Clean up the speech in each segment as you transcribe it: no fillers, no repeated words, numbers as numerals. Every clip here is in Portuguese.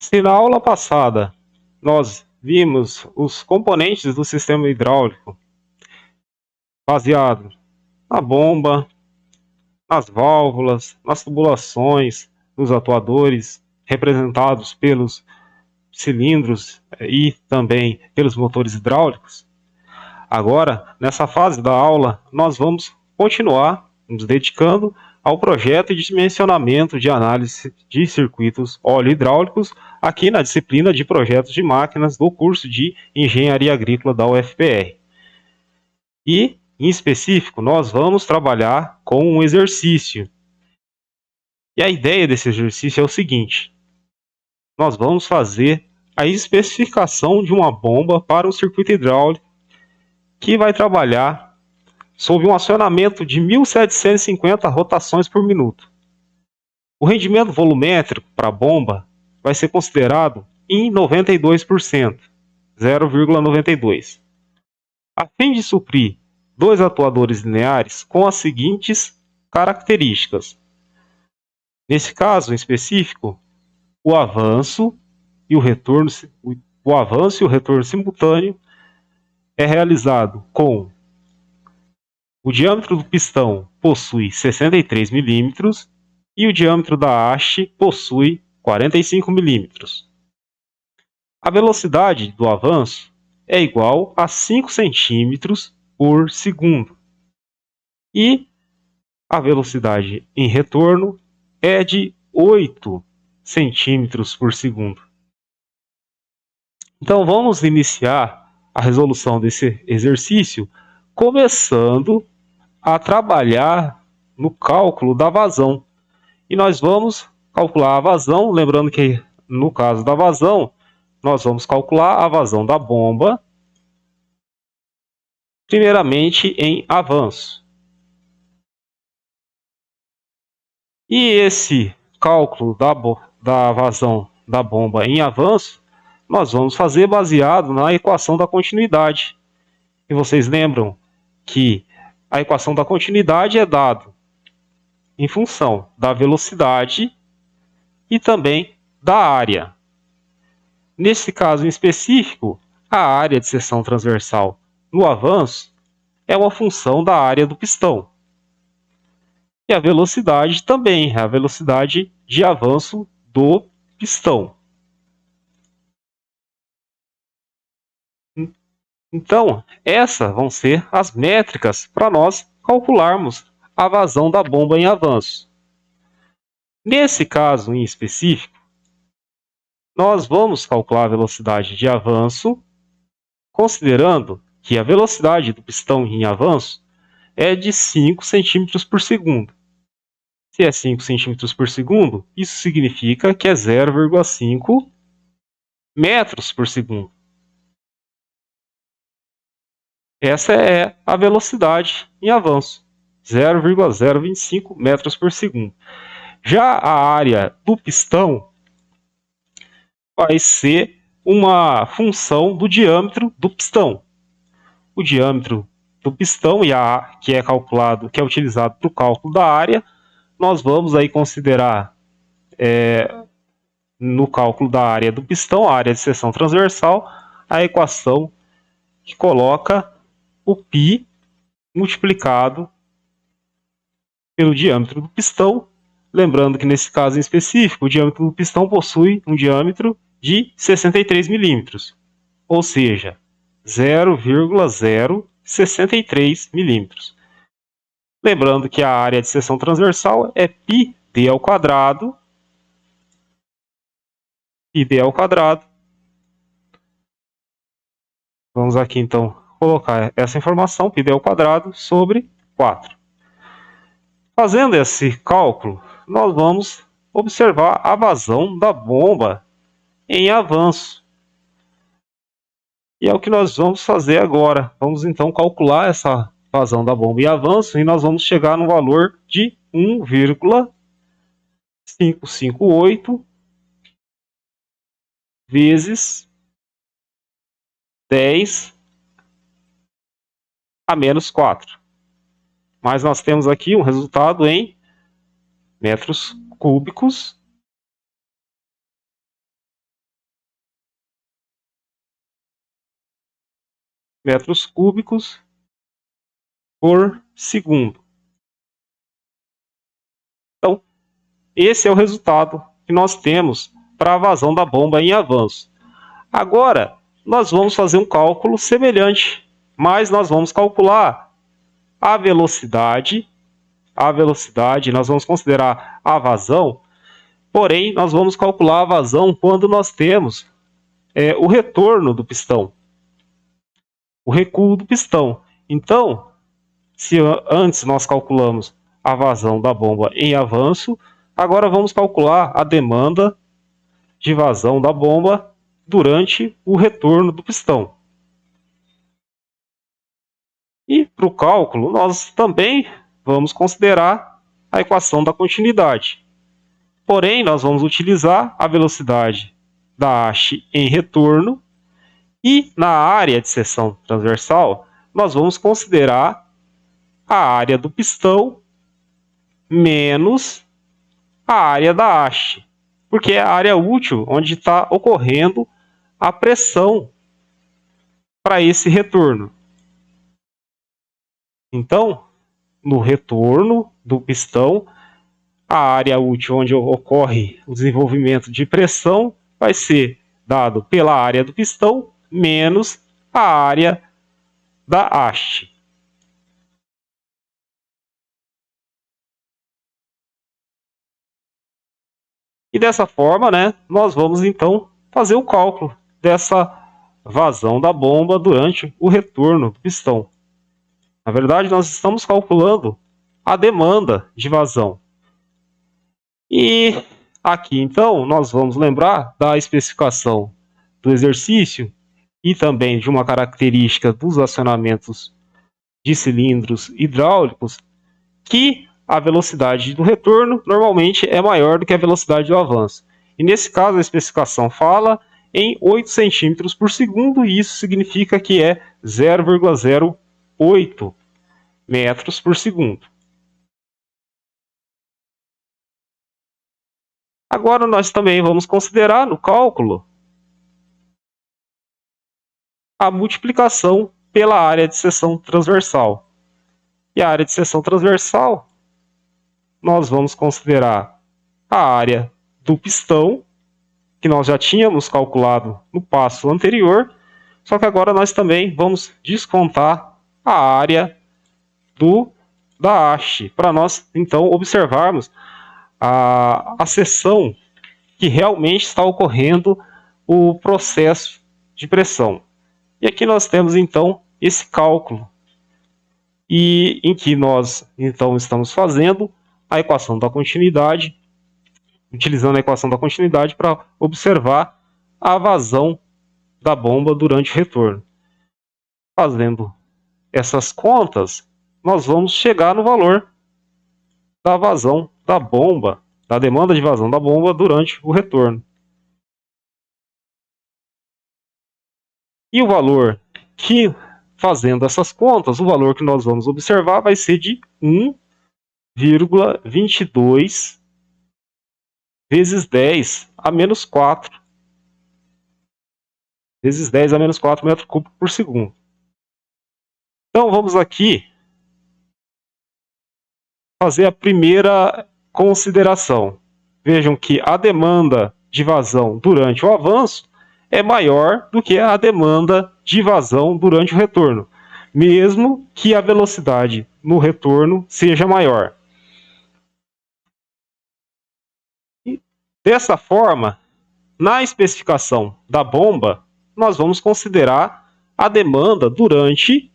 Se na aula passada nós vimos os componentes do sistema hidráulico baseado na bomba, nas válvulas, nas tubulações, nos atuadores, representados pelos cilindros e também pelos motores hidráulicos, agora, nessa fase da aula, nós vamos continuar nos dedicando ao projeto de dimensionamento de análise de circuitos óleo-hidráulicos aqui na disciplina de projetos de máquinas do curso de Engenharia Agrícola da UFPR. E, em específico, nós vamos trabalhar com um exercício. E a ideia desse exercício é o seguinte: nós vamos fazer a especificação de uma bomba para um circuito hidráulico que vai trabalhar sob um acionamento de 1.750 rotações por minuto. O rendimento volumétrico para a bomba vai ser considerado em 92%, 0,92, a fim de suprir dois atuadores lineares com as seguintes características. Nesse caso em específico, o avanço e o retorno simultâneo é realizado com o diâmetro do pistão possui 63 milímetros e o diâmetro da haste possui 45 milímetros. A velocidade do avanço é igual a 5 centímetros por segundo e a velocidade em retorno é de 8 centímetros por segundo. Então vamos iniciar a resolução desse exercício começando a trabalhar no cálculo da vazão. E nós vamos calcular a vazão, lembrando que no caso da vazão, nós vamos calcular a vazão da bomba, primeiramente em avanço. E esse cálculo da vazão da bomba em avanço, nós vamos fazer baseado na equação da continuidade. E vocês lembram que a equação da continuidade é dada em função da velocidade e também da área. Nesse caso em específico, a área de seção transversal no avanço é uma função da área do pistão. E a velocidade também é a velocidade de avanço do pistão. Então, essas vão ser as métricas para nós calcularmos a vazão da bomba em avanço. Nesse caso em específico, nós vamos calcular a velocidade de avanço, considerando que a velocidade do pistão em avanço é de 5 centímetros por segundo. Se é 5 centímetros por segundo, isso significa que é 0,5 metros por segundo. Essa é a velocidade em avanço, 0,025 metros por segundo. Já a área do pistão vai ser uma função do diâmetro do pistão. O diâmetro do pistão que é calculado, que é utilizado para o cálculo da área, nós vamos aí considerar no cálculo da área do pistão, a área de seção transversal, a equação que coloca o π multiplicado pelo diâmetro do pistão. Lembrando que nesse caso em específico, o diâmetro do pistão possui um diâmetro de 63 milímetros, ou seja, 0,063 milímetros. Lembrando que a área de seção transversal é πd ao quadrado, Vamos aqui então colocar essa informação, πd ao quadrado, sobre 4. Fazendo esse cálculo, nós vamos observar a vazão da bomba em avanço. E é o que nós vamos fazer agora. Vamos então calcular essa vazão da bomba em avanço e nós vamos chegar no valor de 1,558 vezes 10 a menos 4. Mas nós temos aqui um resultado em metros cúbicos metros cúbicos por segundo. Então, esse é o resultado que nós temos para a vazão da bomba em avanço. Agora, nós vamos fazer um cálculo semelhante, mas nós vamos calcular a velocidade, nós vamos considerar a vazão, porém, nós vamos calcular a vazão quando nós temos o retorno do pistão, o recuo do pistão. Então, se antes nós calculamos a vazão da bomba em avanço, agora vamos calcular a demanda de vazão da bomba durante o retorno do pistão. E para o cálculo, nós também vamos considerar a equação da continuidade. Porém, nós vamos utilizar a velocidade da haste em retorno e na área de seção transversal, nós vamos considerar a área do pistão menos a área da haste, porque é a área útil onde está ocorrendo a pressão para esse retorno. Então, no retorno do pistão, a área útil onde ocorre o desenvolvimento de pressão vai ser dado pela área do pistão menos a área da haste. E dessa forma, nós vamos então fazer o cálculo dessa vazão da bomba durante o retorno do pistão. Na verdade, nós estamos calculando a demanda de vazão. E aqui, então, nós vamos lembrar da especificação do exercício e também de uma característica dos acionamentos de cilindros hidráulicos, que a velocidade do retorno normalmente é maior do que a velocidade do avanço. E nesse caso, a especificação fala em 8 centímetros por segundo, e isso significa que é 0,08 metros por segundo. Agora nós também vamos considerar no cálculo a multiplicação pela área de seção transversal. E a área de seção transversal, nós vamos considerar a área do pistão, que nós já tínhamos calculado no passo anterior, só que agora nós também vamos descontar a área da haste, para nós então observarmos a seção que realmente está ocorrendo o processo de pressão. E aqui nós temos então esse cálculo, e em que nós então estamos fazendo a equação da continuidade, utilizando a equação da continuidade para observar a vazão da bomba durante o retorno. Fazendo essas contas, nós vamos chegar no valor da vazão da bomba, da demanda de vazão da bomba durante o retorno. E o valor que, fazendo essas contas, o valor que nós vamos observar vai ser de 1,22 vezes 10 a menos 4. Vezes 10 a menos 4 metros cúbicos por segundo. Então vamos aqui fazer a primeira consideração. Vejam que a demanda de vazão durante o avanço é maior do que a demanda de vazão durante o retorno, mesmo que a velocidade no retorno seja maior. E dessa forma, na especificação da bomba, nós vamos considerar a demanda durante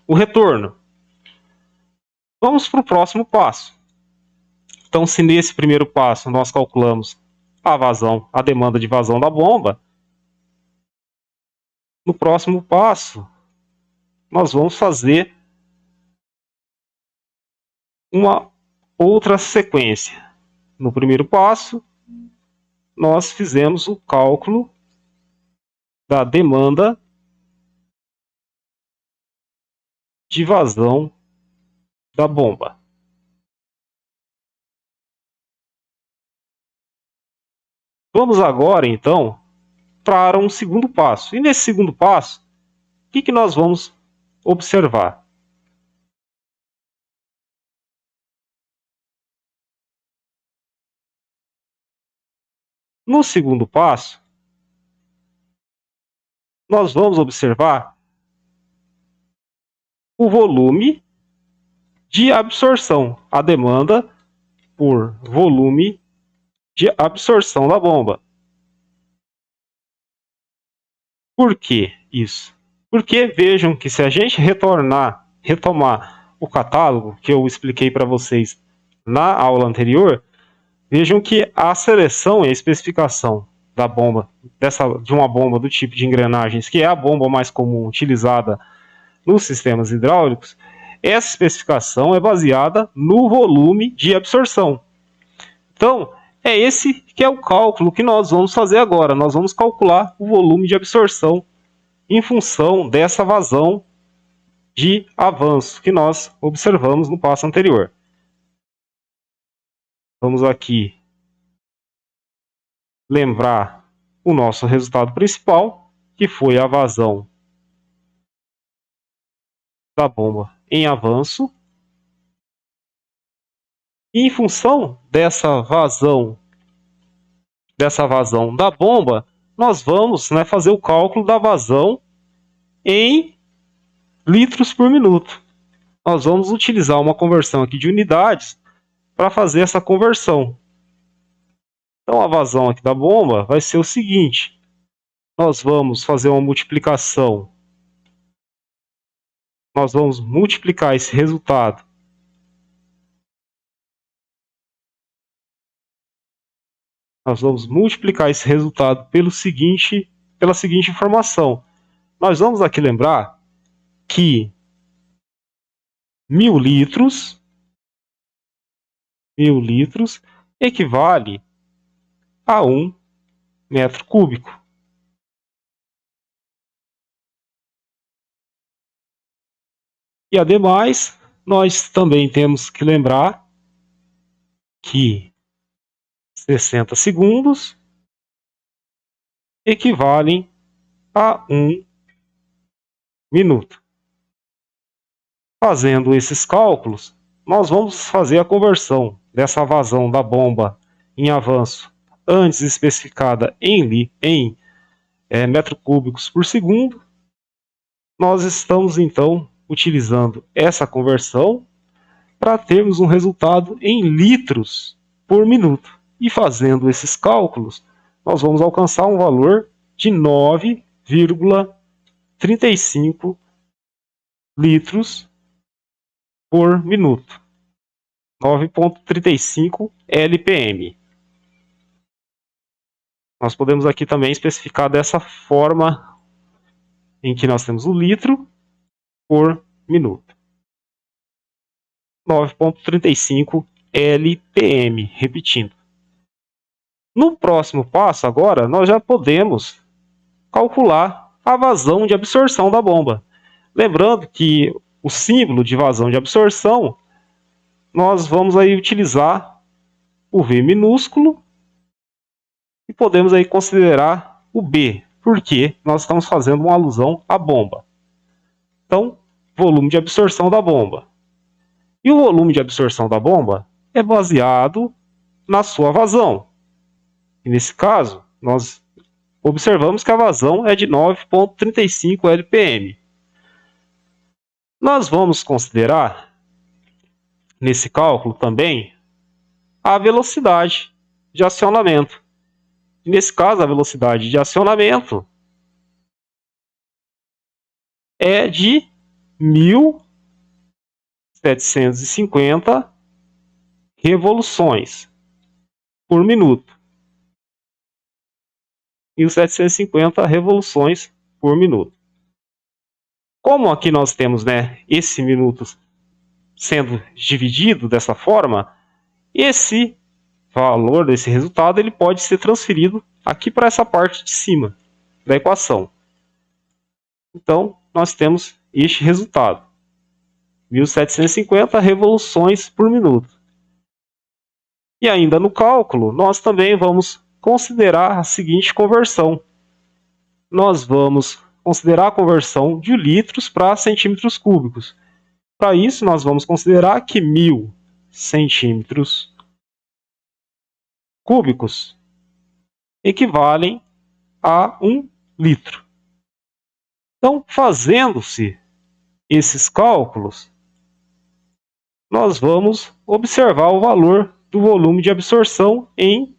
o retorno. Vamos para o próximo passo. Então, se nesse primeiro passo nós calculamos a demanda de vazão da bomba, no próximo passo nós vamos fazer uma outra sequência. No primeiro passo, nós fizemos o cálculo da demanda de vazão da bomba. Vamos agora, então, para um segundo passo. E nesse segundo passo, que nós vamos observar? No segundo passo, nós vamos observar o volume de absorção, a demanda por volume de absorção da bomba. Por que isso? Porque vejam que se a gente retomar o catálogo que eu expliquei para vocês na aula anterior, vejam que a seleção e a especificação da bomba, de uma bomba do tipo de engrenagens, que é a bomba mais comum utilizada nos sistemas hidráulicos, essa especificação é baseada no volume de absorção. Então, é esse que é o cálculo que nós vamos fazer agora. Nós vamos calcular o volume de absorção em função dessa vazão de avanço que nós observamos no passo anterior. Vamos aqui lembrar o nosso resultado principal, que foi a vazão da bomba em avanço. E em função dessa vazão da bomba, nós vamos, né, fazer o cálculo da vazão em litros por minuto. Nós vamos utilizar uma conversão aqui de unidades para fazer essa conversão. Então a vazão aqui da bomba vai ser o seguinte: nós vamos fazer uma multiplicação. Nós vamos multiplicar esse resultado pela seguinte informação. Nós vamos aqui lembrar que 1.000 litros equivale a 1 metro cúbico. E ademais, nós também temos que lembrar que 60 segundos equivalem a 1 minuto. Fazendo esses cálculos, nós vamos fazer a conversão dessa vazão da bomba em avanço, antes especificada em metros cúbicos por segundo. Nós estamos então utilizando essa conversão para termos um resultado em litros por minuto. E fazendo esses cálculos, nós vamos alcançar um valor de 9,35 litros por minuto. 9,35 LPM. Nós podemos aqui também especificar dessa forma em que nós temos o litro por minuto. 9,35 LPM, repetindo. No próximo passo, agora, nós já podemos calcular a vazão de absorção da bomba. Lembrando que o símbolo de vazão de absorção, nós vamos aí utilizar o V minúsculo e podemos aí considerar o B, porque nós estamos fazendo uma alusão à bomba. Então, volume de absorção da bomba. E o volume de absorção da bomba é baseado na sua vazão. E nesse caso, nós observamos que a vazão é de 9,35 LPM. Nós vamos considerar, nesse cálculo também, a velocidade de acionamento. E nesse caso, a velocidade de acionamento é de 1.750 revoluções por minuto. 1.750 revoluções por minuto. Como aqui nós temos, né, esse minuto sendo dividido dessa forma, esse valor desse resultado ele pode ser transferido aqui para essa parte de cima da equação. Então, nós temos este resultado. 1.750 revoluções por minuto. E ainda no cálculo, nós também vamos considerar a seguinte conversão. Nós vamos considerar a conversão de litros para centímetros cúbicos. Para isso, nós vamos considerar que 1000 centímetros cúbicos equivalem a 1 litro. Então, fazendo-se esses cálculos, nós vamos observar o valor do volume de absorção em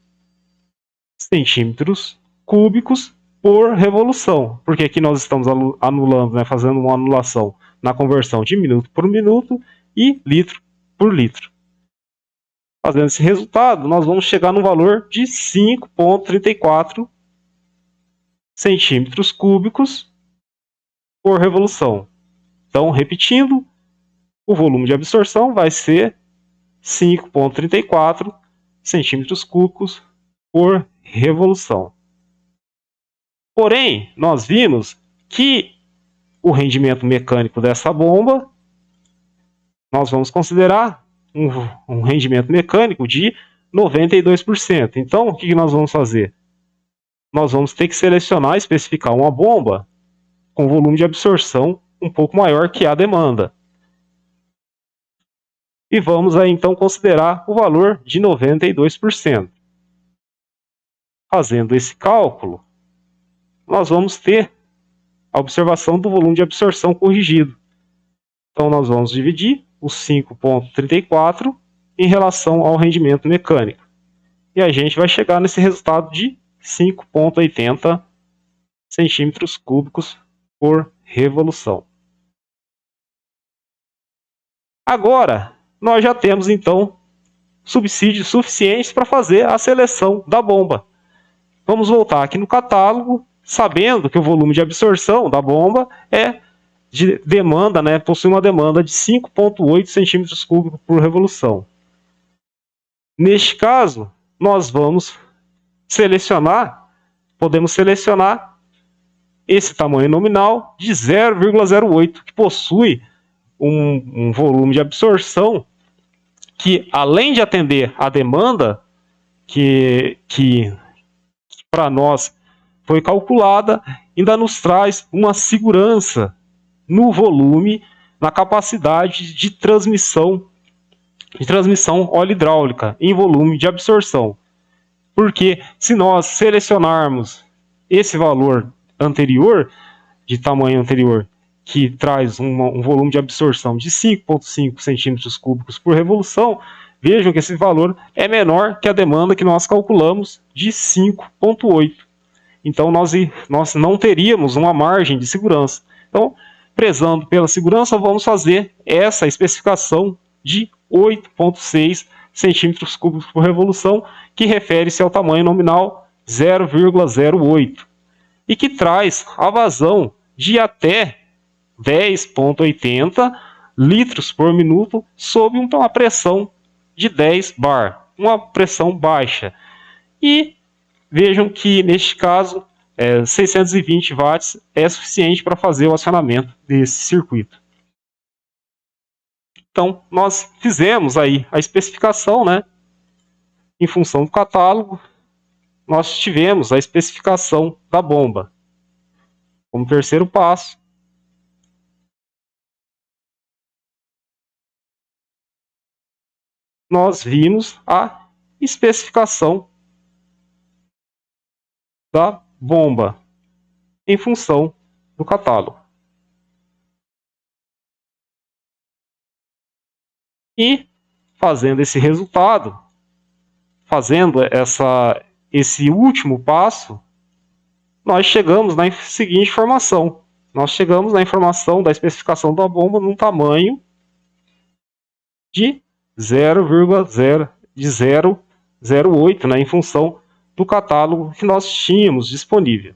centímetros cúbicos por revolução, porque aqui nós estamos anulando, fazendo uma anulação na conversão de minuto por minuto e litro por litro. Fazendo esse resultado, nós vamos chegar no valor de 5,34 centímetros cúbicos por revolução. Então, repetindo, o volume de absorção vai ser 5,34 centímetros cúbicos por revolução. Porém, nós vimos que o rendimento mecânico dessa bomba, nós vamos considerar um rendimento mecânico de 92%. Então, o que nós vamos fazer? Nós vamos ter que selecionar, especificar uma bomba com volume de absorção um pouco maior que a demanda. E vamos aí então considerar o valor de 92%. Fazendo esse cálculo, nós vamos ter a observação do volume de absorção corrigido. Então nós vamos dividir os 5,34 em relação ao rendimento mecânico. E a gente vai chegar nesse resultado de 5,80 centímetros cúbicos por revolução. Agora, nós já temos então subsídios suficientes para fazer a seleção da bomba. Vamos voltar aqui no catálogo, sabendo que o volume de absorção da bomba é de demanda, possui uma demanda de 5,8 centímetros cúbicos por revolução. Neste caso, nós vamos podemos selecionar esse tamanho nominal de 0,08, que possui um volume de absorção que, além de atender a demanda que para nós foi calculada, ainda nos traz uma segurança no volume, na capacidade de transmissão óleo-hidráulica em volume de absorção. Porque se nós selecionarmos esse valor anterior, de tamanho anterior, que traz um volume de absorção de 5,5 centímetros cúbicos por revolução, vejam que esse valor é menor que a demanda que nós calculamos de 5,8. Então nós não teríamos uma margem de segurança. Então, prezando pela segurança, vamos fazer essa especificação de 8,6 centímetros cúbicos por revolução, que refere-se ao tamanho nominal 0,08 e que traz a vazão de até 10,80 litros por minuto sob uma pressão de 10 bar, uma pressão baixa. E vejam que neste caso 620 watts é suficiente para fazer o acionamento desse circuito. Então nós fizemos aí a especificação, em função do catálogo. Nós tivemos a especificação da bomba. Como terceiro passo, nós vimos a especificação da bomba em função do catálogo. E fazendo esse resultado, fazendo esse último passo, nós chegamos na seguinte informação. Nós chegamos na informação da especificação da bomba num tamanho de 0,008, em função do catálogo que nós tínhamos disponível.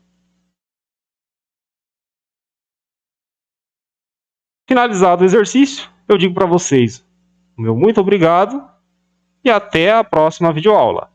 Finalizado o exercício, eu digo para vocês, meu muito obrigado e até a próxima videoaula.